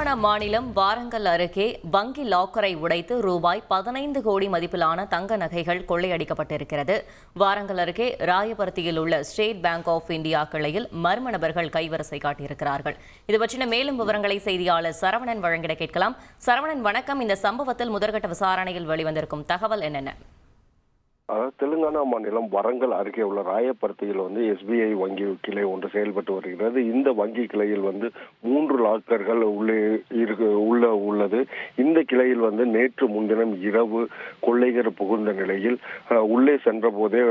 தெலுங்கானா மாநிலம் வாரங்கல் அருகே வங்கி லாக்கரை உடைத்து ரூபாய் 15 கோடி மதிப்பிலான தங்க நகைகள் கொள்ளையடிக்கப்பட்டிருக்கிறது. வாரங்கல் அருகே ராயபர்த்தியில் உள்ள ஸ்டேட் பேங்க் ஆஃப் இந்தியா கிளையில் மர்ம நபர்கள் கைவரிசை காட்டியிருக்கிறார்கள். இது பற்றின மேலும் விவரங்களை செய்தியாளர் சரவணன் வழங்கிட கேட்கலாம். சரவணன், வணக்கம். இந்த சம்பவத்தில் முதற்கட்ட விசாரணையில் வெளிவந்திருக்கும் தகவல் என்னென்ன? தெலுங்கானா மாநிலம் வரங்கல் அருகே உள்ள ராயபர்த்தியில் SBI வங்கி கிளை ஒன்று செயல்பட்டு வருகிறது. இந்த வங்கி கிளையில் 3 லாக்கர்கள் உள்ளது. இந்த கிளையில் நேற்று முன்தினம் இரவு கொள்ளையர் புகுந்த நிலையில் உள்ளே சென்ற போதே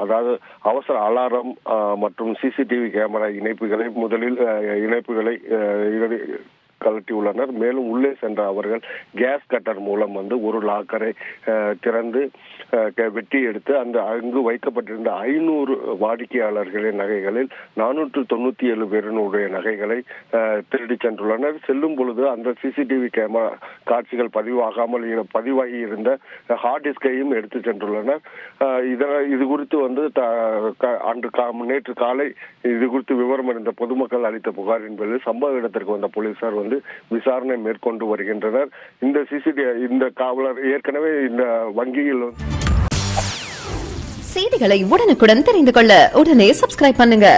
அதாவது அவசர அலாரம் மற்றும் சிசிடிவி கேமரா இணைப்புகளை கழட்டியுள்ளனர். மேலும் உள்ளே சென்ற அவர்கள் கேஸ் கட்டர் மூலம் ஒரு லாக்கரை திறந்து வெட்டி எடுத்து அங்கு வைக்கப்பட்டிருந்த 500 வாடிக்கையாளர்களின் நகைகளில் 497 பேருடைய நகைகளை திருடி சென்றுள்ளனர். செல்லும் பொழுது அந்த சிசிடிவி கேமரா காட்சிகள் பதிவாகி இருந்த ஹார்ட் டிஸ்கையும் எடுத்து சென்றுள்ளனர். இது குறித்து நேற்று காலை இது குறித்து விவரம் அறிந்த பொதுமக்கள் அளித்த புகாரின் பேரில் சம்பவ இடத்திற்கு வந்த போலீசார் விசாரணை மேற்கொண்டு வருகின்றனர். இந்த காவலர் ஏற்கனவே இந்த வங்கியில் செய்திகளை உடனுக்குடன் தெரிந்து கொள்ள உடனே சப்ஸ்கிரைப் பண்ணுங்க.